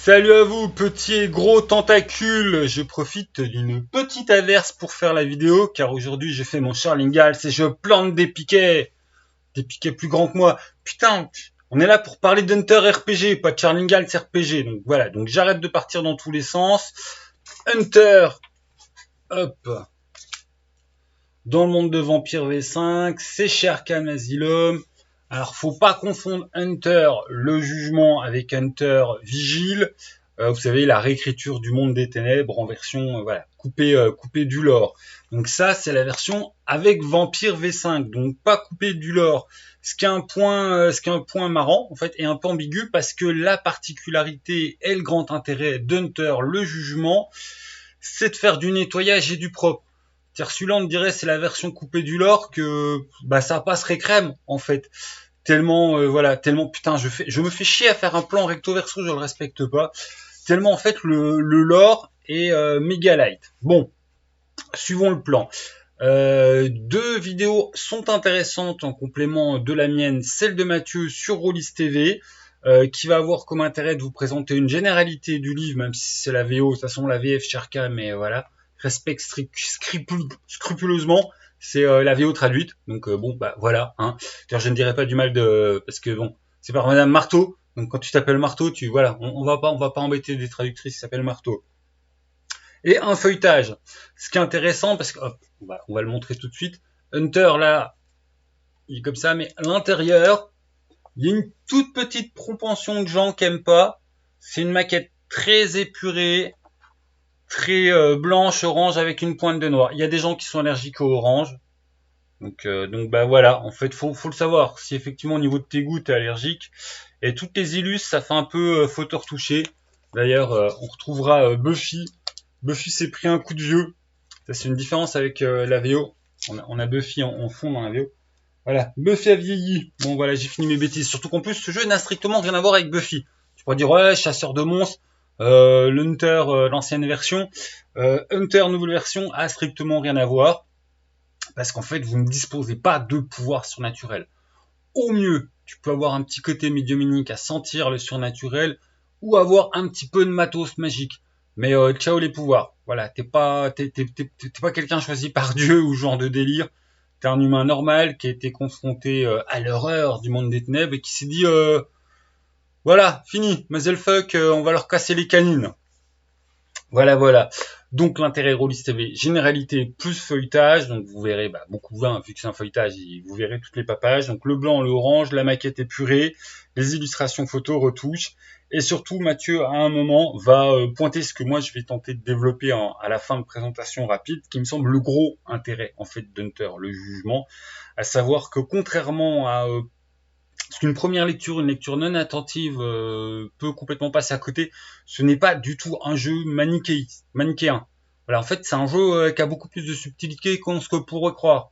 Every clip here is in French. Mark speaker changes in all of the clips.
Speaker 1: Salut à vous, petits et gros tentacules. Je profite d'une petite averse pour faire la vidéo, car aujourd'hui je fais mon Charlingals et je plante des piquets plus grands que moi. Putain, on est là pour parler d'Hunter RPG, pas de Charlingals RPG. Donc voilà, donc j'arrête de partir dans tous les sens. Hunter, hop, dans le monde de Vampire V5, c'est chez Arkham Asylum. Alors, faut pas confondre Hunter, le jugement, avec Hunter, Vigile. Vous savez, la réécriture du monde des ténèbres en version, voilà, coupée du lore. Donc ça, c'est la version avec Vampire V5, donc pas coupé du lore. Ce qui est un point marrant, en fait, et un peu ambigu, parce que la particularité et le grand intérêt d'Hunter, le jugement, c'est de faire du nettoyage et du propre. C'est-à-dire, celui-là, on dirait, c'est la version coupée du lore que, bah, ça passerait crème, en fait. Tellement, voilà, tellement, putain, je me fais chier à faire un plan recto verso, je le respecte pas. Tellement, en fait, le lore est méga light. Bon, suivons le plan. Deux vidéos sont intéressantes en complément de la mienne, celle de Mathieu sur Rollis TV, qui va avoir comme intérêt de vous présenter une généralité du livre, même si c'est la VO, de toute façon la VF Cherka, mais voilà, respecte scrupuleusement, c'est la VO traduite, donc bon, bah voilà, hein. Je ne dirais pas du mal de, parce que bon, c'est par Madame Marteau, donc quand tu t'appelles Marteau, voilà, on va pas embêter des traductrices qui s'appellent Marteau. Et un feuilletage. Ce qui est intéressant, parce que hop, on va le montrer tout de suite. Hunter, là, il est comme ça, mais à l'intérieur, il y a une toute petite propension de gens qui aiment pas. C'est une maquette très épurée, très blanche, orange, avec une pointe de noir. Il y a des gens qui sont allergiques au orange. Donc bah voilà, en fait, faut le savoir. Si effectivement au niveau de tes goûts, t'es allergique. Et toutes les illustres, ça fait un peu photo retouchée. D'ailleurs, on retrouvera Buffy. Buffy s'est pris un coup de vieux. Ça, c'est une différence avec la VO. On a Buffy en fond dans la VO. Voilà, Buffy a vieilli. Bon, voilà, j'ai fini mes bêtises. Surtout qu'en plus, ce jeu n'a strictement rien à voir avec Buffy. Tu pourrais dire, ouais, chasseur de monstres, l'Hunter, l'ancienne version. Hunter, nouvelle version, a strictement rien à voir. Parce qu'en fait, vous ne disposez pas de pouvoir surnaturel. Au mieux, tu peux avoir un petit côté médiumnique à sentir le surnaturel, ou avoir un petit peu de matos magique. Mais ciao les pouvoirs. Voilà, t'es pas quelqu'un choisi par Dieu ou genre de délire. T'es un humain normal qui a été confronté à l'horreur du monde des ténèbres et qui s'est dit voilà, fini, Mazelfuck, on va leur casser les canines. Voilà. Donc l'intérêt Rollis TV, généralité plus feuilletage, donc vous verrez beaucoup de vin, vu que c'est un feuilletage, vous verrez toutes les papages, donc le blanc, l'orange, la maquette épurée, les illustrations photos, retouches, et surtout Mathieu à un moment va pointer ce que moi je vais tenter de développer à la fin de présentation rapide, qui me semble le gros intérêt en fait d'Hunter, le jugement, à savoir que contrairement à parce qu'une première lecture, une lecture non attentive peut complètement passer à côté. Ce n'est pas du tout un jeu manichéen. Voilà, en fait, c'est un jeu qui a beaucoup plus de subtilité qu'on ce que pourrait croire.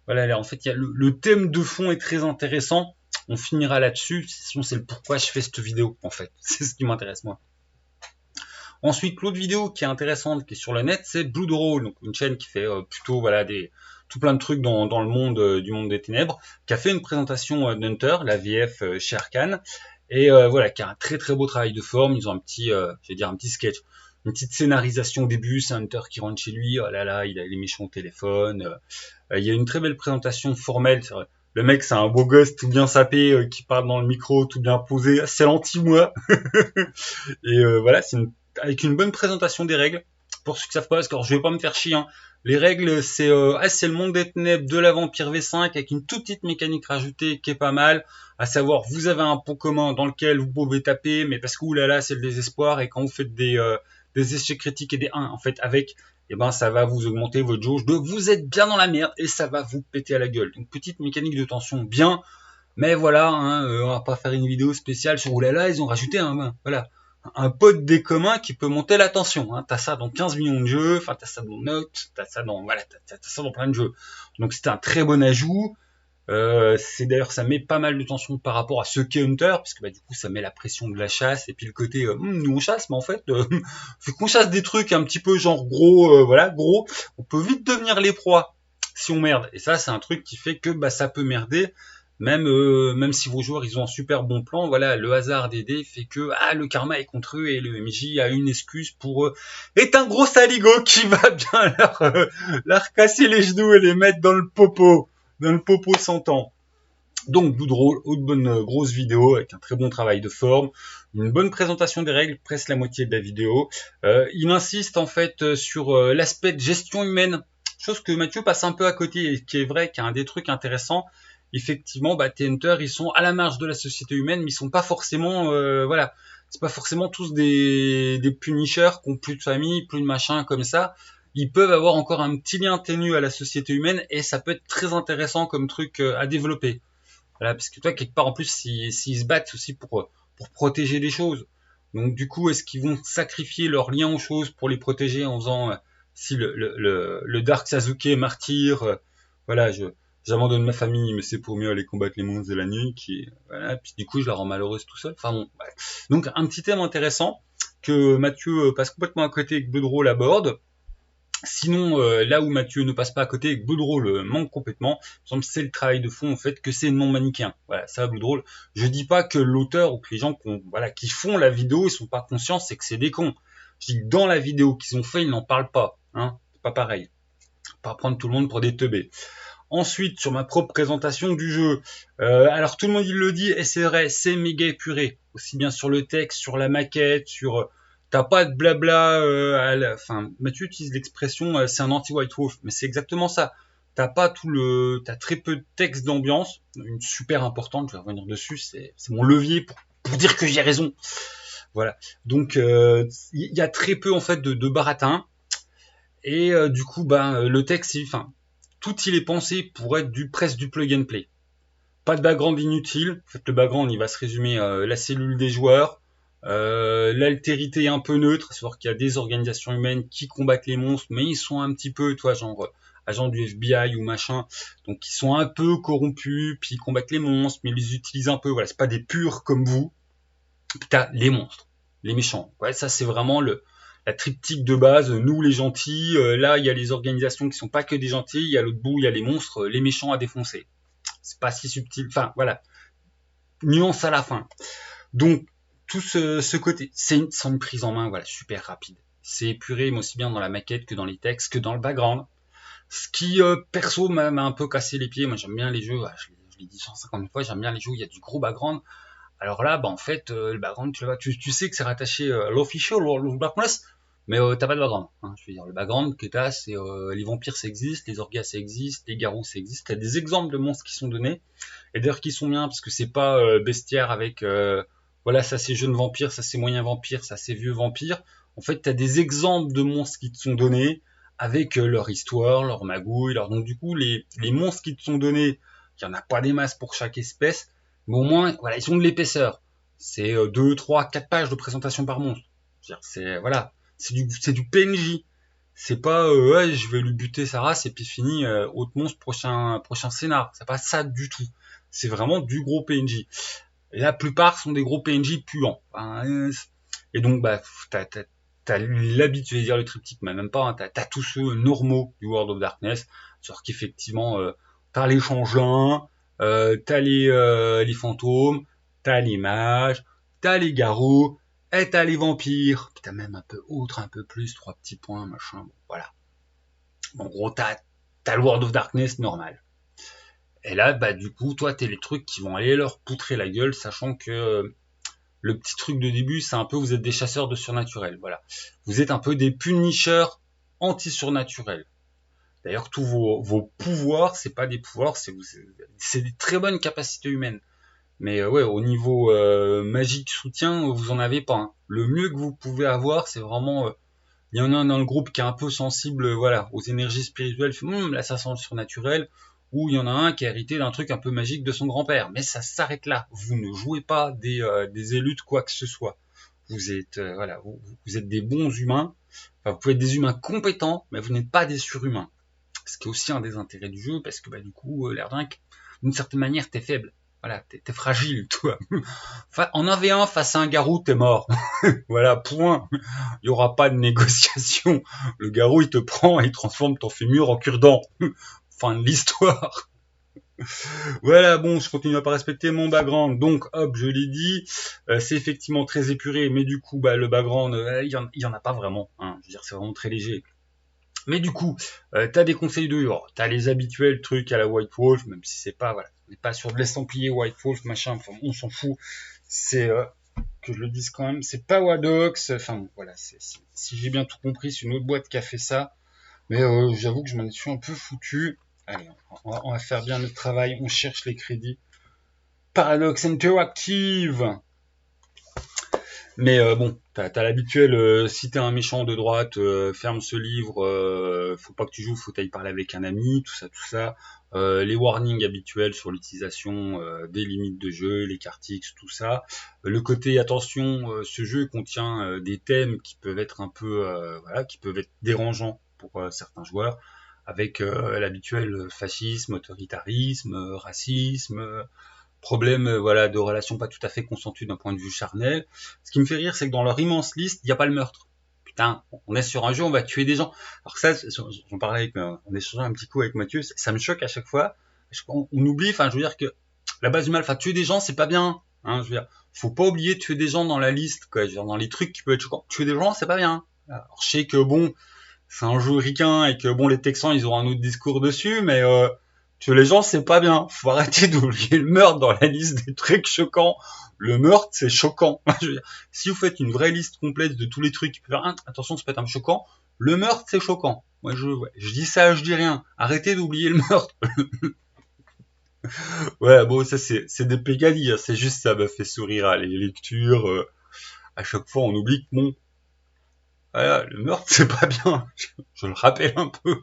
Speaker 1: Voilà, en fait, il y a le thème de fond est très intéressant. On finira là-dessus. Sinon, c'est le pourquoi je fais cette vidéo, en fait. C'est ce qui m'intéresse, moi. Ensuite, l'autre vidéo qui est intéressante, qui est sur le net, c'est Blood Roll, donc une chaîne qui fait plutôt tout plein de trucs dans le monde du monde des ténèbres, qui a fait une présentation d'Hunter, la VF chez Arcane, et voilà, qui a un très très beau travail de forme. Ils ont un petit sketch, une petite scénarisation au début. C'est Hunter qui rentre chez lui, oh là là, il a les méchants au téléphone. Il y a une très belle présentation formelle. Le mec, c'est un beau gosse tout bien sapé, qui parle dans le micro, tout bien posé. C'est l'anti-moi. Et voilà, avec une bonne présentation des règles. Pour ceux qui savent pas, parce que je vais pas me faire chier, hein. Les règles, c'est le monde des ténèbres de la Vampire V5 avec une toute petite mécanique rajoutée qui est pas mal. À savoir, vous avez un pot commun dans lequel vous pouvez taper, mais parce que oulala, c'est le désespoir. Et quand vous faites des échecs critiques et des 1, en fait, avec, ça va vous augmenter votre jauge de vous êtes bien dans la merde et ça va vous péter à la gueule. Donc petite mécanique de tension bien, mais voilà, hein, on va pas faire une vidéo spéciale sur oulala, ils ont rajouté un pote des communs qui peut monter la tension. Hein. T'as ça dans 15 millions de jeux, enfin t'as ça dans Note, t'as ça dans plein de jeux. Donc c'était un très bon ajout. C'est d'ailleurs ça met pas mal de tension par rapport à ce qu'est Hunter, parce que du coup ça met la pression de la chasse et puis le côté nous on chasse, mais en fait vu qu'on chasse des trucs un petit peu genre gros, gros, on peut vite devenir les proies si on merde. Et ça c'est un truc qui fait que ça peut merder. Même si vos joueurs ils ont un super bon plan, voilà, le hasard des dés fait que le karma est contre eux et le MJ a une excuse pour est un gros saligo qui va bien leur casser les genoux et les mettre dans le popo sentant. Donc Boudreau, autre bonne grosse vidéo avec un très bon travail de forme, une bonne présentation des règles, presque la moitié de la vidéo. Il insiste en fait sur l'aspect de gestion humaine, chose que Mathieu passe un peu à côté et qui est vrai, qui est un des trucs intéressants. Effectivement, T-Hunter, ils sont à la marge de la société humaine, mais ils sont pas forcément, voilà, c'est pas forcément tous des punishers qui ont plus de famille, plus de machin comme ça. Ils peuvent avoir encore un petit lien ténu à la société humaine et ça peut être très intéressant comme truc à développer. Voilà, parce que toi, quelque part, en plus, s'ils se battent aussi pour protéger les choses. Donc, du coup, est-ce qu'ils vont sacrifier leur lien aux choses pour les protéger en faisant, si le Dark Sasuke martyr, voilà, j'abandonne ma famille, mais c'est pour mieux aller combattre les monstres de la nuit, voilà, puis du coup, je la rends malheureuse tout seul. Enfin bon, ouais. Donc, un petit thème intéressant que Mathieu passe complètement à côté et que Bedro l'aborde. Sinon, là où Mathieu ne passe pas à côté et que Boudreau le manque complètement, c'est le travail de fond, en fait, que c'est non manichéen. Voilà, ça, Boudreau, je dis pas que l'auteur ou que les gens qui font la vidéo, ils sont pas conscients, c'est que c'est des cons. Je dis que dans la vidéo qu'ils ont fait, ils n'en parlent pas, hein. C'est pas pareil. Pas prendre tout le monde pour des teubés. Ensuite, sur ma propre présentation du jeu, alors tout le monde il le dit, et c'est vrai, c'est méga épuré, aussi bien sur le texte, sur la maquette, sur t'as pas de blabla. Enfin, Mathieu utilise l'expression, c'est un anti-White Wolf, mais c'est exactement ça. T'as très peu de texte d'ambiance, une super importante, je vais revenir dessus, c'est mon levier pour dire que j'ai raison. Voilà. Donc il y a très peu en fait de baratin, et du coup, le texte, tout il est pensé pour être presque du plug and play. Pas de background inutile. En fait, le background, il va se résumer la cellule des joueurs, l'altérité un peu neutre, c'est-à-dire qu'il y a des organisations humaines qui combattent les monstres, mais ils sont un petit peu, genre agents du FBI ou machin, donc ils sont un peu corrompus, puis ils combattent les monstres, mais ils les utilisent un peu. Voilà, c'est pas des purs comme vous. Puis t'as les monstres, les méchants. Ouais, ça c'est vraiment la triptyque de base. Nous les gentils, là il y a les organisations qui sont pas que des gentils, il y a l'autre bout, il y a les monstres, les méchants à défoncer. C'est pas si subtil. Enfin voilà, nuance à la fin. Donc tout ce côté, c'est une prise en main, voilà, super rapide. C'est épuré, mais aussi bien dans la maquette que dans les textes, que dans le background. Ce qui, perso, m'a un peu cassé les pieds. Moi, j'aime bien les jeux, je l'ai dit 150 fois, j'aime bien les jeux où il y a du gros background. Alors là, en fait, le background, tu sais que c'est rattaché à l'official World of Darkness, mais t'as pas de background. Hein. Je veux dire, le background que t'as, c'est les vampires, ça existe, les orgas, ça existe, les garous, ça existe. T'as des exemples de monstres qui sont donnés, et d'ailleurs qui sont bien, parce que c'est pas bestiaire avec, voilà, ça c'est jeune vampire, ça c'est moyen vampire, ça c'est vieux vampire. En fait, t'as des exemples de monstres qui te sont donnés, avec leur histoire, leur magouille, donc du coup, les monstres qui te sont donnés, il y en a pas des masses pour chaque espèce, mais au moins, voilà, ils ont de l'épaisseur. C'est 2, 3, 4 pages de présentation par monstre. C'est voilà, c'est du PNJ. C'est pas ouais, je vais lui buter sa race et puis fini, autre monstre, prochain scénar. C'est pas ça du tout. C'est vraiment du gros PNJ. La plupart sont des gros PNJ puants. Et donc t'as l'habitude, je vais dire le triptyque, mais même pas. Hein, t'as tous ceux normaux du World of Darkness, sauf qu'effectivement, t'as les changelins, t'as les fantômes, t'as les mages, t'as les garous, et t'as les vampires. Puis t'as même un peu autre, un peu plus, 3 petits points, machin. Bon, voilà. En gros, t'as le World of Darkness normal. Et là, du coup, toi, t'es les trucs qui vont aller leur poutrer la gueule, sachant que le petit truc de début, c'est un peu, vous êtes des chasseurs de surnaturel. Voilà. Vous êtes un peu des punishers anti-surnaturels. D'ailleurs, tous vos pouvoirs, c'est pas des pouvoirs, c'est des très bonnes capacités humaines. Mais ouais, au niveau magique soutien, vous en avez pas. Hein. Le mieux que vous pouvez avoir, c'est vraiment... il y en a un dans le groupe qui est un peu sensible voilà, aux énergies spirituelles. Là, ça sent le surnaturel. Ou il y en a un qui a hérité d'un truc un peu magique de son grand-père. Mais ça s'arrête là. Vous ne jouez pas des élus de quoi que ce soit. Vous êtes voilà, vous êtes des bons humains. Enfin, vous pouvez être des humains compétents, mais vous n'êtes pas des surhumains. Ce qui est aussi un des intérêts du jeu, parce que du coup, l'air d'un, d'une certaine manière, t'es faible. Voilà, t'es fragile, toi. Enfin, en 1v1 face à un garou, t'es mort. Voilà, point. Il y aura pas de négociation. Le garou, il te prend et il transforme ton fémur en cure-dent. Fin de l'histoire. Voilà, bon, je continue à pas respecter mon background, donc hop, je l'ai dit, c'est effectivement très épuré, mais du coup, bah, le background, il y en a pas vraiment, hein. Je veux dire, c'est vraiment très léger. Mais du coup, t'as des conseils de genre, t'as les habituels trucs à la White Wolf, même si c'est pas, voilà, on n'est pas sur de l'estampillé White Wolf, machin, enfin, on s'en fout. C'est, que je le dise quand même, c'est pas Wadox, enfin bon, voilà, si j'ai bien tout compris, c'est une autre boîte qui a fait ça, mais j'avoue que je m'en suis un peu foutu. Allez, on va faire bien notre travail, on cherche les crédits. Paradox Interactive. Mais bon, t'as l'habituel, si t'es un méchant de droite, ferme ce livre, faut pas que tu joues, faut t'aille parler avec un ami, tout ça, tout ça. Les warnings habituels sur l'utilisation des limites de jeu, les cartix, tout ça. Le côté attention, ce jeu contient des thèmes qui peuvent être un peu, voilà, qui peuvent être dérangeants pour certains joueurs, avec l'habituel fascisme, autoritarisme, racisme, problème voilà de relations pas tout à fait consentues d'un point de vue charnel. Ce qui me fait rire, c'est que dans leur immense liste, il n'y a pas le meurtre. Putain, on est sur un jeu, on va tuer des gens. Alors ça, j'en parlais avec, on échangeait un petit coup avec Mathieu, ça me choque à chaque fois. On oublie, enfin, je veux dire que la base du mal, enfin, tuer des gens, c'est pas bien. Hein, je veux dire, faut pas oublier de tuer des gens dans la liste, quoi. Je veux dire, dans les trucs qui peuvent être choquants. Tuer des gens, c'est pas bien. Alors, je sais que bon, c'est un jeu ricain et que bon, les Texans, ils auront un autre discours dessus, mais que les gens, c'est pas bien. Faut arrêter d'oublier le meurtre dans la liste des trucs choquants. Le meurtre, c'est choquant. Je veux dire, si vous faites une vraie liste complète de tous les trucs qui peuvent faire, attention, c'est peut être un choquant. Le meurtre, c'est choquant. Moi, je dis ça, je dis rien. Arrêtez d'oublier le meurtre. Ouais, bon, ça, c'est des pégadilles. Hein. C'est juste ça m'a fait sourire à les lectures. À chaque fois, on oublie que bon, voilà, le meurtre, c'est pas bien. Je le rappelle un peu.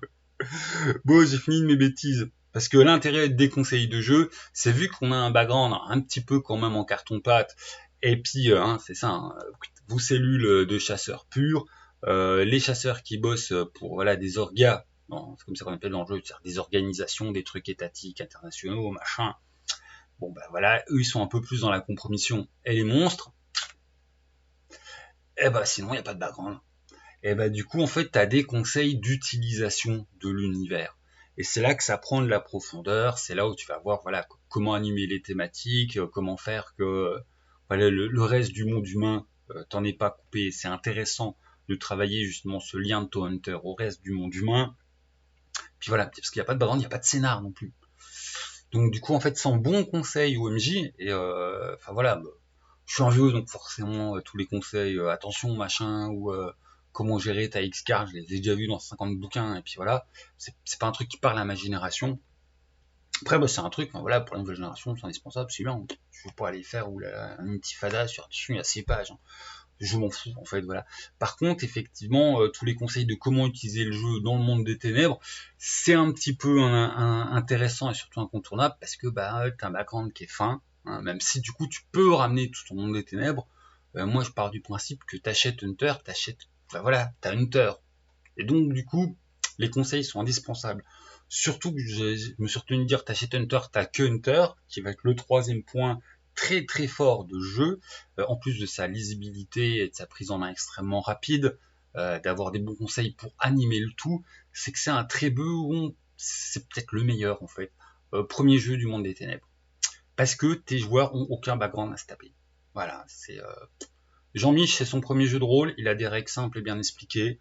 Speaker 1: Bon, j'ai fini de mes bêtises. Parce que l'intérêt des conseils de jeu, c'est vu qu'on a un background un petit peu quand même en carton-pâte, et puis hein, c'est ça, hein, vos cellules de chasseurs purs, les chasseurs qui bossent pour voilà des orgas, bon, c'est comme ça qu'on appelle dans le jeu, des organisations, des trucs étatiques, internationaux, machin. Bon bah voilà, eux ils sont un peu plus dans la compromission. Et les monstres, eh bah sinon il n'y a pas de background. Et bah du coup en fait t'as des conseils d'utilisation de l'univers. Et c'est là que ça prend de la profondeur, c'est là où tu vas voir voilà comment animer les thématiques, comment faire que voilà le reste du monde humain t'en es pas coupé. C'est intéressant de travailler justement ce lien de Toe Hunter au reste du monde humain. Puis voilà, parce qu'il n'y a pas de background, il n'y a pas de scénar non plus. Donc du coup en fait sans bon conseil au MJ et enfin voilà, je suis un vieux donc forcément tous les conseils attention machin ou comment gérer ta X-card, je les ai déjà vus dans 50 bouquins et puis voilà, c'est pas un truc qui parle à ma génération. Après bah, c'est un truc, voilà, pour la nouvelle génération c'est indispensable, c'est bien. Je veux pas aller faire ou un intifada sur dessus il y a 6 pages. Hein. Je m'en fous en fait, voilà. Par contre, effectivement, tous les conseils de comment utiliser le jeu dans le monde des ténèbres, c'est un petit peu intéressant et surtout incontournable parce que bah t'as un background qui est fin, hein, même si du coup tu peux ramener tout ton monde des ténèbres. Moi, je pars du principe que t'achètes Hunter, bah voilà, t'as Hunter. Et donc du coup, les conseils sont indispensables. Surtout que je me suis retenu de dire t'achètes Hunter, t'as que Hunter, qui va être le troisième point très très fort de jeu, en plus de sa lisibilité et de sa prise en main extrêmement rapide, d'avoir des bons conseils pour animer le tout, c'est que c'est un très bon, c'est peut-être le meilleur en fait, premier jeu du monde des ténèbres. Parce que tes joueurs ont aucun background à se taper. Voilà, c'est Jean-Mich, c'est son premier jeu de rôle, il a des règles simples et bien expliquées.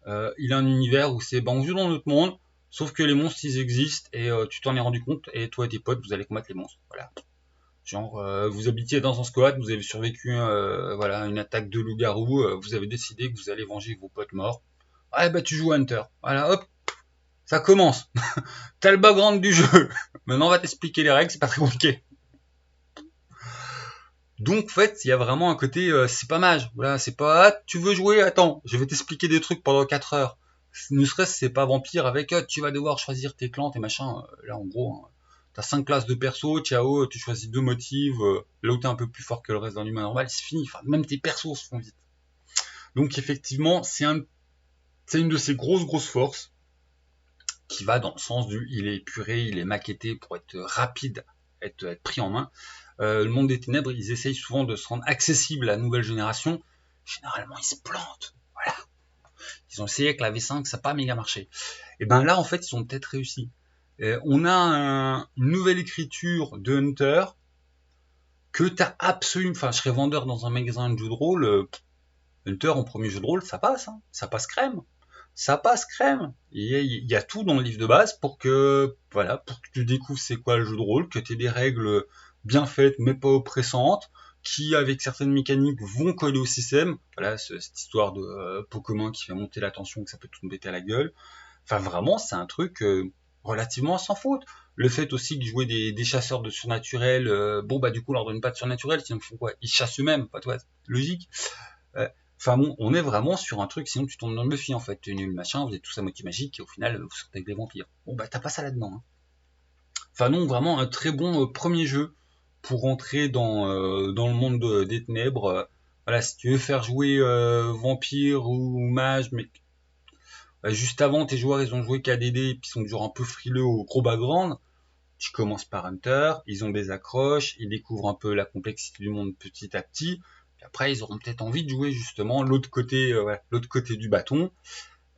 Speaker 1: Il a un univers où c'est, on joue dans notre monde, sauf que les monstres ils existent et tu t'en es rendu compte et toi et tes potes vous allez combattre les monstres. Voilà. Genre, vous habitiez dans un squat, vous avez survécu voilà, une attaque de loup-garou, vous avez décidé que vous allez venger vos potes morts. Ah bah tu joues Hunter. Voilà, hop, ça commence. T'as le background du jeu. Maintenant on va t'expliquer les règles, c'est pas très compliqué. Donc en fait, il y a vraiment un côté, c'est pas mage. Voilà, c'est pas, tu veux jouer, attends, je vais t'expliquer des trucs pendant 4 heures. Ne serait-ce c'est pas vampire avec, tu vas devoir choisir tes clans, tes machins. Là en gros, hein, t'as 5 classes de perso, ciao, tu choisis 2 motifs, là où t'es un peu plus fort que le reste d'un humain normal, c'est fini. Enfin, même tes persos se font vite. Donc effectivement, c'est une de ces grosses forces qui va dans le sens du, il est épuré, il est maquetté pour être rapide, être pris en main. Le monde des ténèbres, ils essayent souvent de se rendre accessible à la nouvelle génération. Généralement, ils se plantent. Voilà. Ils ont essayé avec la V5, ça n'a pas méga marché. Et ben là, en fait, ils ont peut-être réussi. On a une nouvelle écriture de Hunter que t'as absolument... Enfin, je serais vendeur dans un magasin de jeux de rôle. Hunter en premier jeu de rôle, ça passe. Hein. Ça passe crème. Ça passe crème. Il y a tout dans le livre de base pour que, voilà, pour que tu découvres c'est quoi le jeu de rôle, que tu aies des règles bien faites mais pas oppressantes, qui avec certaines mécaniques vont coller au système. Voilà, cette histoire de Pokémon qui fait monter la tension, que ça peut tout me péter à la gueule. Enfin, vraiment, c'est un truc relativement sans faute. Le fait aussi de jouer des chasseurs de surnaturel, bon bah du coup, on leur donne pas de surnaturel, sinon ils font quoi? Ils chassent eux-mêmes, pas toi, logique. Euh, Enfin bon, on est vraiment sur un truc, sinon tu tombes dans le Buffy en fait, t'es nul machin, vous êtes tous à moitié magique et au final vous sortez avec des vampires. Bon bah t'as pas ça là-dedans. Hein. Enfin non, vraiment un très bon premier jeu pour rentrer dans le monde des ténèbres. Voilà, si tu veux faire jouer vampire ou mage, mais juste avant tes joueurs ils ont joué KDD et puis sont toujours un peu frileux au gros background, tu commences par Hunter, ils ont des accroches, ils découvrent un peu la complexité du monde petit à petit. Puis après, ils auront peut-être envie de jouer justement l'autre côté, voilà, l'autre côté du bâton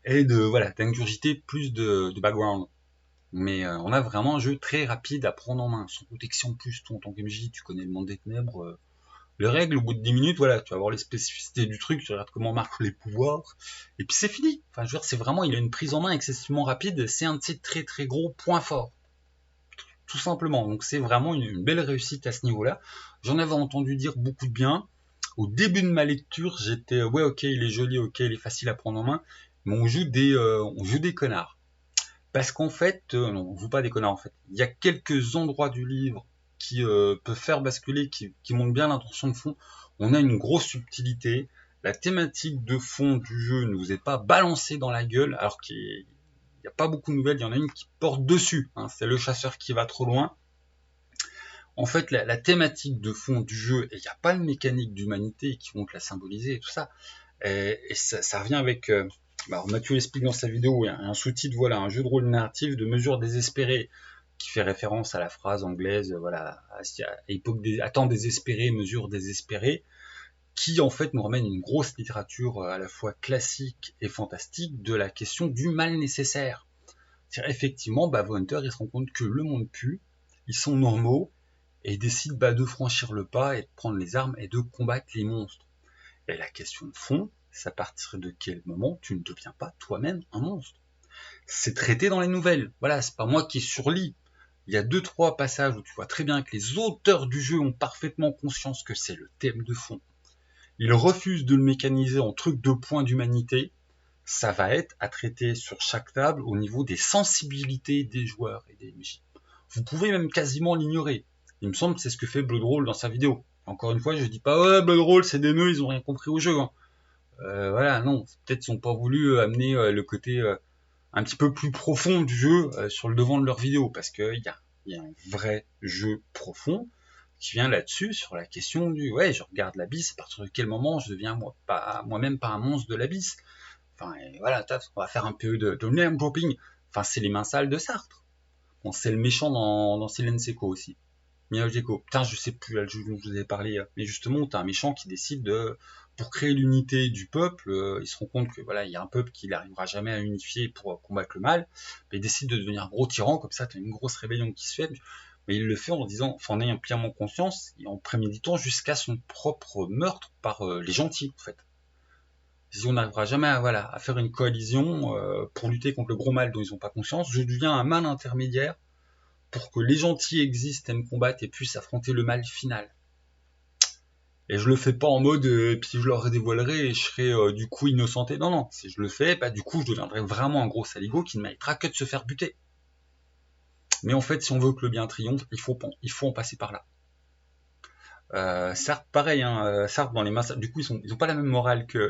Speaker 1: et de voilà d'ingurgiter plus de background. Mais on a vraiment un jeu très rapide à prendre en main, sans protection plus. Toi, en tant qu'MJ, tu connais le monde des ténèbres. Les règles, au bout de 10 minutes, voilà, tu vas voir les spécificités du truc, tu regardes comment marchent les pouvoirs, et puis c'est fini. Enfin, je veux dire, c'est vraiment, il a une prise en main excessivement rapide, c'est un de ses très très gros points forts. Tout simplement. Donc c'est vraiment une belle réussite à ce niveau-là. J'en avais entendu dire beaucoup de bien. Au début de ma lecture, j'étais ouais ok il est joli, ok il est facile à prendre en main, mais on joue des connards. Parce qu'en fait, non, on joue pas des connards en fait. Il y a quelques endroits du livre qui peuvent faire basculer, qui montrent bien l'intention de fond. On a une grosse subtilité. La thématique de fond du jeu ne vous est pas balancée dans la gueule, alors qu'il n'y a pas beaucoup de nouvelles, il y en a une qui porte dessus. Hein, c'est le chasseur qui va trop loin. En fait, la thématique de fond du jeu, et il n'y a pas de mécanique d'humanité qui vont te la symboliser et tout ça. Et ça revient avec... Mathieu l'explique dans sa vidéo, il y a un sous-titre, voilà, un jeu de rôle narratif de mesure désespérée, qui fait référence à la phrase anglaise, voilà, à temps désespéré, mesure désespérée, qui en fait nous ramène une grosse littérature à la fois classique et fantastique de la question du mal nécessaire. C'est-à-dire, effectivement, Hunter, il se rend compte que le monde pue, ils sont normaux, et ils décident de franchir le pas et de prendre les armes et de combattre les monstres. Et la question de fond, c'est à partir de quel moment tu ne deviens pas toi-même un monstre. C'est traité dans les nouvelles. Voilà, c'est pas moi qui surlis. Il y a 2-3 passages où tu vois très bien que les auteurs du jeu ont parfaitement conscience que c'est le thème de fond. Ils refusent de le mécaniser en truc de point d'humanité. Ça va être à traiter sur chaque table au niveau des sensibilités des joueurs et des MJ. Vous pouvez même quasiment l'ignorer. Il me semble que c'est ce que fait Blood Roll dans sa vidéo. Encore une fois, je dis pas ouais, Blood Roll c'est des nœuds, ils ont rien compris au jeu. Hein. Voilà, non, peut-être qu'ils n'ont pas voulu amener le côté un petit peu plus profond du jeu sur le devant de leur vidéo, parce qu'il y a un vrai jeu profond qui vient là-dessus, sur la question du ouais, je regarde l'abysse, à partir de quel moment je deviens moi-même pas un monstre de l'abysse. Enfin, et voilà, on va faire un peu de name dropping. Enfin, c'est les mains sales de Sartre. Bon, c'est le méchant dans Silent Seco aussi. Miyajeko. Putain, je sais plus, là, je vous ai parlé, mais justement, t'as un méchant qui décide pour créer l'unité du peuple, il se rend compte que voilà, il y a un peuple qui n'arrivera jamais à unifier pour combattre le mal, mais il décide de devenir un gros tyran, comme ça, t'as une grosse rébellion qui se fait, mais il le fait en disant, enfin, en ayant pleinement conscience, et en préméditant jusqu'à son propre meurtre par les gentils, en fait. Si on n'arrivera jamais à faire une coalition pour lutter contre le gros mal dont ils n'ont pas conscience, je deviens un mal intermédiaire pour que les gentils existent et me combattent et puissent affronter le mal final. Et je le fais pas en mode puis je leur dévoilerai et je serai du coup innocenté. Non, non, si je le fais, du coup je deviendrai vraiment un gros saligo qui ne méritera que de se faire buter. Mais en fait, si on veut que le bien triomphe, il faut en passer par là. Sartre, pareil, hein, Sartre dans les mains, du coup ils ont pas la même morale que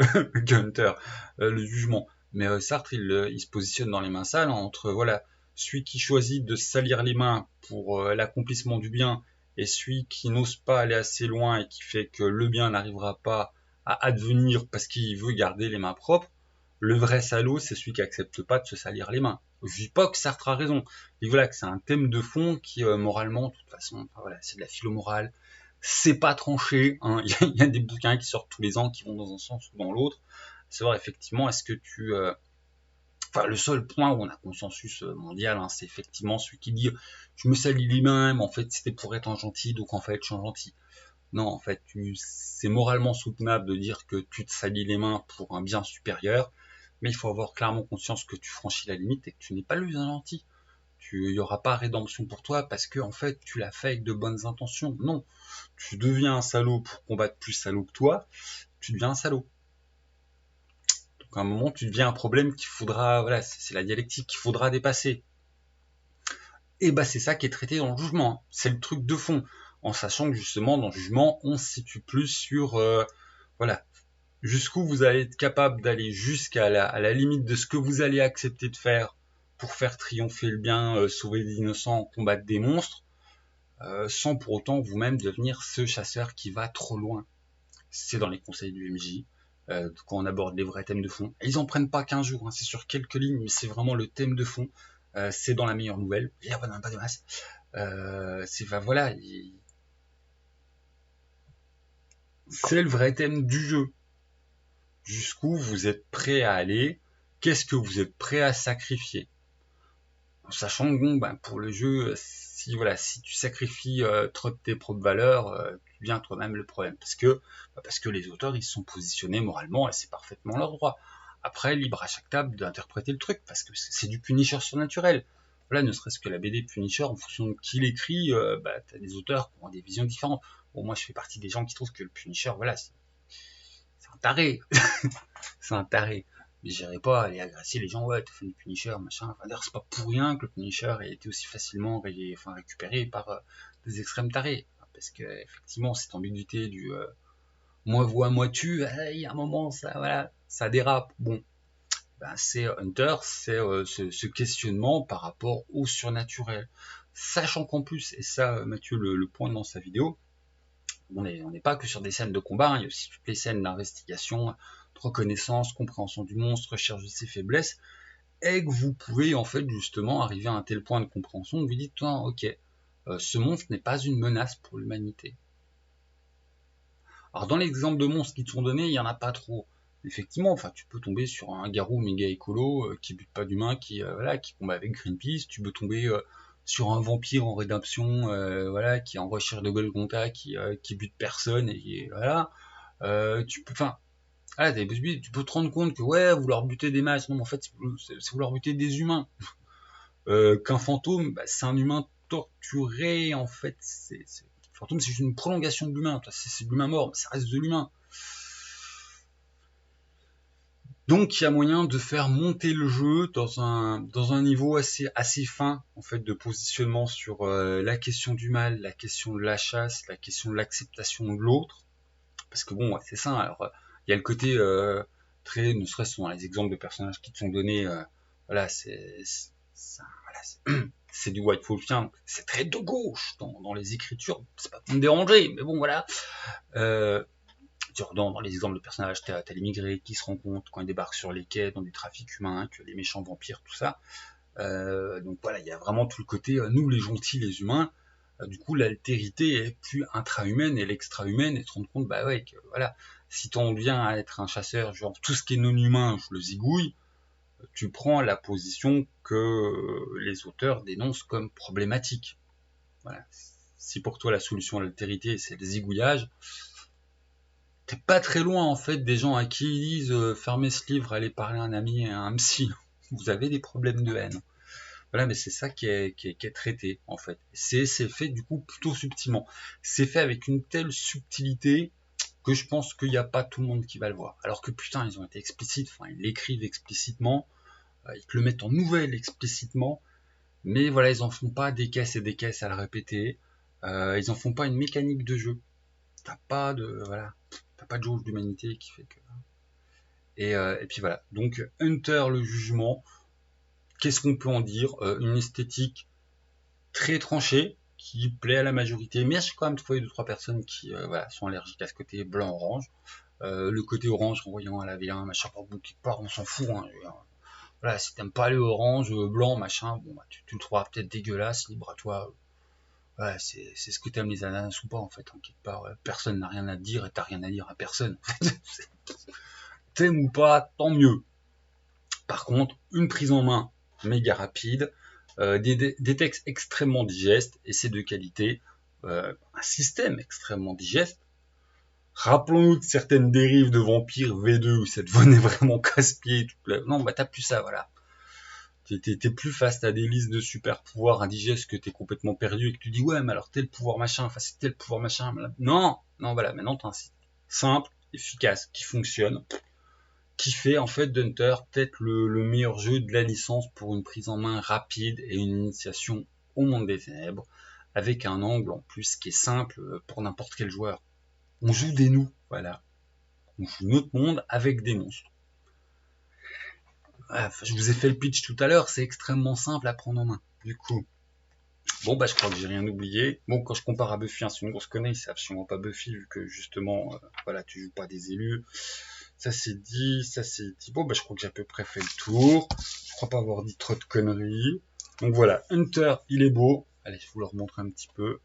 Speaker 1: Hunter, le jugement. Mais Sartre il se positionne dans les mains sales entre voilà celui qui choisit de salir les mains pour l'accomplissement du bien et celui qui n'ose pas aller assez loin et qui fait que le bien n'arrivera pas à advenir parce qu'il veut garder les mains propres. Le vrai salaud, c'est celui qui accepte pas de se salir les mains. Je dis pas que Sartre a raison, mais voilà que c'est un thème de fond qui moralement, de toute façon, voilà, c'est de la philo-morale. C'est pas tranché, hein. Il y a des bouquins qui sortent tous les ans qui vont dans un sens ou dans l'autre. C'est voir effectivement est-ce que enfin, le seul point où on a consensus mondial, hein, c'est effectivement celui qui dit je me salis les mains, mais en fait c'était pour être un gentil, donc en fait je suis un gentil. Non, en fait, c'est moralement soutenable de dire que tu te salis les mains pour un bien supérieur, mais il faut avoir clairement conscience que tu franchis la limite et que tu n'es pas le un gentil. Il n'y aura pas rédemption pour toi parce que en fait tu l'as fait avec de bonnes intentions. Non, tu deviens un salaud pour combattre plus salaud que toi, tu deviens un salaud. Donc à un moment tu deviens un problème qu'il faudra, voilà, c'est la dialectique qu'il faudra dépasser. Et bah c'est ça qui est traité dans le jugement. C'est le truc de fond, en sachant que justement dans le jugement on se situe plus sur voilà, jusqu'où vous allez être capable d'aller jusqu'à à la limite de ce que vous allez accepter de faire pour faire triompher le bien, sauver des innocents, combattre des monstres, sans pour autant vous-même devenir ce chasseur qui va trop loin. C'est dans les conseils du MJ, quand on aborde les vrais thèmes de fond. Et ils en prennent pas qu'un jour, hein, c'est sur quelques lignes, mais c'est vraiment le thème de fond. C'est dans la meilleure nouvelle, il n'y a pas de masse. Voilà, c'est le vrai thème du jeu. Jusqu'où vous êtes prêt à aller, qu'est-ce que vous êtes prêt à sacrifier. En sachant que bon, ben, pour le jeu, si tu sacrifies trop de tes propres valeurs, tu deviens toi-même le problème. Parce que les auteurs ils se sont positionnés moralement et c'est parfaitement leur droit. Après, libre à chaque table d'interpréter le truc, parce que c'est du Punisher surnaturel. Voilà, ne serait-ce que la BD Punisher, en fonction de qui l'écrit, t'as des auteurs qui ont des visions différentes. Bon, moi je fais partie des gens qui trouvent que le Punisher, voilà, c'est un taré. C'est un taré. Mais j'irai pas aller agresser les gens, ouais, t'as fait du Punisher, machin. Enfin, d'ailleurs, c'est pas pour rien que le Punisher ait été aussi facilement récupéré par des extrêmes tarés. Parce que, effectivement, cette ambiguïté du moi vois, moi tue, il y a un moment, ça, voilà, ça dérape. Bon, ben, c'est Hunter, c'est ce questionnement par rapport au surnaturel. Sachant qu'en plus, et ça, Mathieu le pointe dans sa vidéo, on n'est pas que sur des scènes de combat, hein, il y a aussi toutes les scènes d'investigation, de reconnaissance, compréhension du monstre, recherche de ses faiblesses, et que vous pouvez en fait justement arriver à un tel point de compréhension que vous dites, ok, ce monstre n'est pas une menace pour l'humanité. Alors dans l'exemple de monstres qui te sont donnés, il n'y en a pas trop. Effectivement, enfin, tu peux tomber sur un garou méga écolo qui bute pas d'humains, qui combat avec Greenpeace. Tu peux tomber sur un vampire en rédemption, qui est en recherche de Golgonta, qui bute personne et voilà. Tu peux, enfin, tu peux te rendre compte que ouais, vous leur butez des masses. Non, en fait, c'est vous leur butez des humains. Qu'un fantôme, bah, c'est un humain torturé. En fait, le fantôme, c'est juste une prolongation de l'humain. C'est de l'humain mort, mais ça reste de l'humain. Donc il y a moyen de faire monter le jeu dans un niveau assez fin en fait de positionnement sur la question du mal, la question de la chasse, la question de l'acceptation de l'autre. Parce que bon, ouais, c'est ça. Alors il y a le côté très, ne serait-ce que dans les exemples de personnages qui te sont donnés, voilà, c'est du white wolfien, c'est très de gauche dans les écritures. C'est pas pour me déranger, mais bon voilà. Dans les exemples de personnages, t'as l'immigré qui se rend compte quand il débarque sur les quais dans du trafic humain, que les méchants vampires, tout ça. Donc voilà, il y a vraiment tout le côté, nous les gentils, les humains, du coup l'altérité est plus intra-humaine et l'extra-humaine, et te rendre compte, bah ouais, que voilà, si t'en viens à être un chasseur, genre tout ce qui est non-humain, je le zigouille, tu prends la position que les auteurs dénoncent comme problématique. Voilà. Si pour toi la solution à l'altérité c'est le zigouillage, t'es pas très loin en fait des gens à qui ils disent fermez ce livre, allez parler à un ami et à un psy. Vous avez des problèmes de haine. Voilà, mais c'est ça qui est traité en fait. C'est fait du coup plutôt subtilement. C'est fait avec une telle subtilité que je pense qu'il n'y a pas tout le monde qui va le voir. Alors que putain, ils ont été explicites, enfin ils l'écrivent explicitement, ils te le mettent en nouvelle explicitement, mais voilà, ils en font pas des caisses et des caisses à le répéter. Ils en font pas une mécanique de jeu. T'as pas de jauge d'humanité qui fait que. Et puis voilà. Donc Hunter le jugement. Qu'est-ce qu'on peut en dire? Une esthétique très tranchée qui plaît à la majorité, mais j'ai quand même trouvé 2-3 personnes qui sont allergiques à ce côté blanc-orange. Le côté orange renvoyant à la V1, machin, par bout quelque part, on s'en fout. Hein. Voilà, si t'aimes pas les orange, blanc, machin, bon, bah, tu le trouveras peut-être dégueulasse, libre à toi. Ouais, c'est ce que t'aimes les ananas ou pas, en fait, en quelque part. Personne n'a rien à te dire et t'as rien à dire à personne. T'aimes ou pas, tant mieux. Par contre, une prise en main méga rapide, des textes extrêmement digestes, et c'est de qualité, un système extrêmement digeste. Rappelons-nous de certaines dérives de Vampire V2 où ça devenait vraiment casse-pied. Non, bah t'as plus ça, voilà. T'es plus face à des listes de super pouvoirs indigestes que t'es complètement perdu et que tu dis ouais mais alors tel pouvoir machin, enfin c'est tel pouvoir machin. Non, voilà, maintenant t'as un site simple, efficace, qui fonctionne, qui fait en fait d'Hunter peut-être le meilleur jeu de la licence pour une prise en main rapide et une initiation au monde des ténèbres, avec un angle en plus qui est simple pour n'importe quel joueur. On joue des nous, voilà. On joue notre monde avec des monstres. Je vous ai fait le pitch tout à l'heure, c'est extrêmement simple à prendre en main. Du coup, bon bah je crois que j'ai rien oublié. Bon, quand je compare à Buffy, c'est une grosse connerie, c'est absolument pas Buffy vu que justement, voilà, tu joues pas des élus. Ça c'est dit. Bon bah je crois que j'ai à peu près fait le tour. Je crois pas avoir dit trop de conneries. Donc voilà, Hunter, il est beau. Allez, je vous le remontre un petit peu.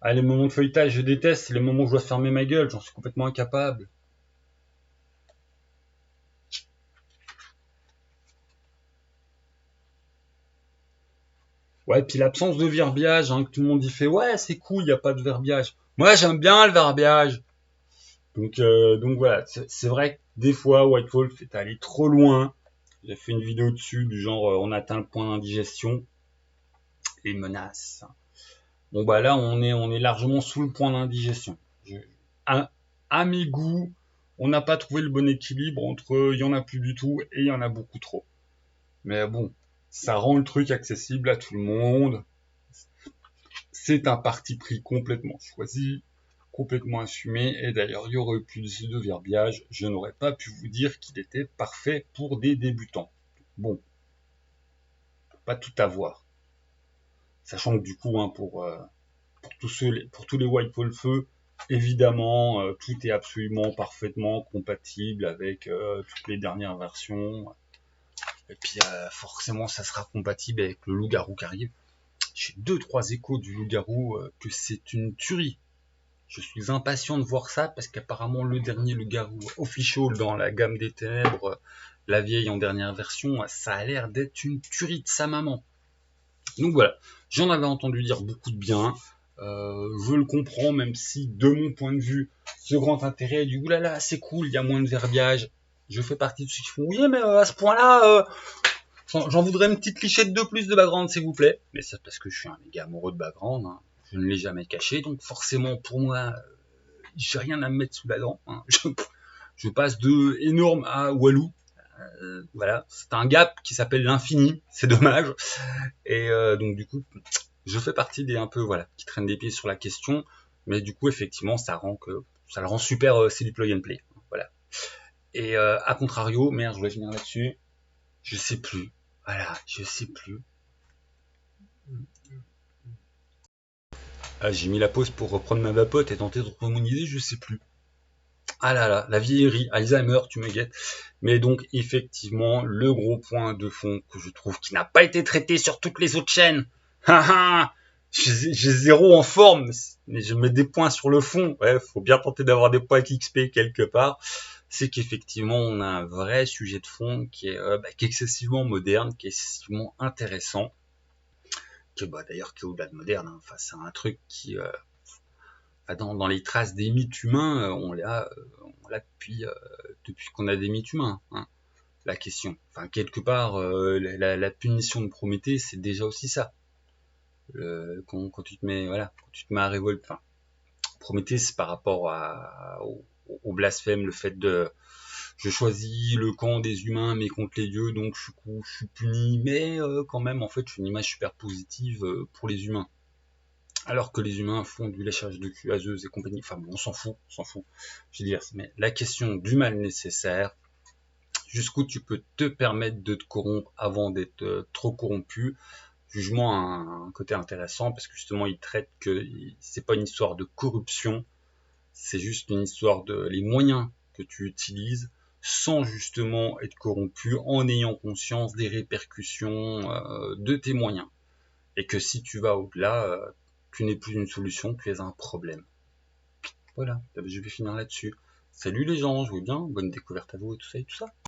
Speaker 1: Ah, les moments de feuilletage, je déteste, c'est les moments où je dois fermer ma gueule, j'en suis complètement incapable. Ouais, puis l'absence de verbiage, hein, que tout le monde y fait, ouais, c'est cool, il n'y a pas de verbiage. Moi, j'aime bien le verbiage. Donc voilà, c'est vrai que des fois, White Wolf est allé trop loin. J'ai fait une vidéo dessus, du genre, on atteint le point d'indigestion et menace. Bon, bah là, on est largement sous le point d'indigestion. À mes goûts, on n'a pas trouvé le bon équilibre entre il y en a plus du tout et il y en a beaucoup trop. Mais bon, ça rend le truc accessible à tout le monde. C'est un parti pris complètement choisi, complètement assumé, et d'ailleurs il y aurait eu plus de verbiage, je n'aurais pas pu vous dire qu'il était parfait pour des débutants. Bon, pas tout avoir. Sachant que du coup, hein, pour tous les White Wolfeux, évidemment, tout est absolument parfaitement compatible avec toutes les dernières versions. Et puis forcément, ça sera compatible avec le loup-garou qui arrive. J'ai 2-3 échos du loup-garou que c'est une tuerie. Je suis impatient de voir ça parce qu'apparemment le dernier loup-garou official dans la gamme des ténèbres, la vieille en dernière version, ça a l'air d'être une tuerie de sa maman. Donc voilà, j'en avais entendu dire beaucoup de bien. Je le comprends, même si de mon point de vue, ce grand intérêt du oulala, c'est cool, il y a moins de verbiage. Je fais partie de ceux qui font oui, mais à ce point-là, j'en voudrais une petite lichette de plus de background, s'il vous plaît. Mais c'est parce que je suis un méga amoureux de background, hein. Je ne l'ai jamais caché, donc forcément pour moi, j'ai rien à me mettre sous la dent, hein. Je passe de énorme à Walou. Voilà, c'est un gap qui s'appelle l'infini, c'est dommage. Et donc du coup, je fais partie des un peu voilà qui traînent des pieds sur la question, mais du coup effectivement ça le rend super, c'est du plug and play, voilà. Et à contrario, merde, je voulais finir là-dessus, je sais plus, voilà, je sais plus. Ah, j'ai mis la pause pour reprendre ma vapote et tenter de retrouver mon idée, je sais plus. Ah là là, la vieillerie, Alzheimer, tu me guettes. Mais donc, effectivement, le gros point de fond que je trouve qui n'a pas été traité sur toutes les autres chaînes. J'ai zéro en forme, mais je mets des points sur le fond. Ouais, faut bien tenter d'avoir des points avec XP quelque part. C'est qu'effectivement, on a un vrai sujet de fond qui est excessivement moderne, qui est excessivement intéressant. D'ailleurs, qui est au-delà de moderne. Hein. Enfin, c'est un truc qui... dans les traces des mythes humains, on l'a depuis qu'on a des mythes humains, hein, la question. Enfin, quelque part, la punition de Prométhée, c'est déjà aussi ça. Quand tu te mets, voilà, quand tu te mets à révolte, enfin, Prométhée, c'est par rapport au blasphème, le fait de je choisis le camp des humains mais contre les dieux, donc je suis puni, mais quand même, en fait, je suis une image super positive pour les humains. Alors que les humains font du léchage de cul à Zeus et compagnie. Enfin bon, on s'en fout. Je veux dire, mais la question du mal nécessaire, jusqu'où tu peux te permettre de te corrompre avant d'être trop corrompu, jugement a un côté intéressant parce que justement il traite que c'est pas une histoire de corruption, c'est juste une histoire de les moyens que tu utilises sans justement être corrompu en ayant conscience des répercussions de tes moyens. Et que si tu vas au-delà, tu n'es plus une solution, tu es un problème. Voilà, je vais finir là-dessus. Salut les gens, jouez bien, bonne découverte à vous et tout ça et tout ça.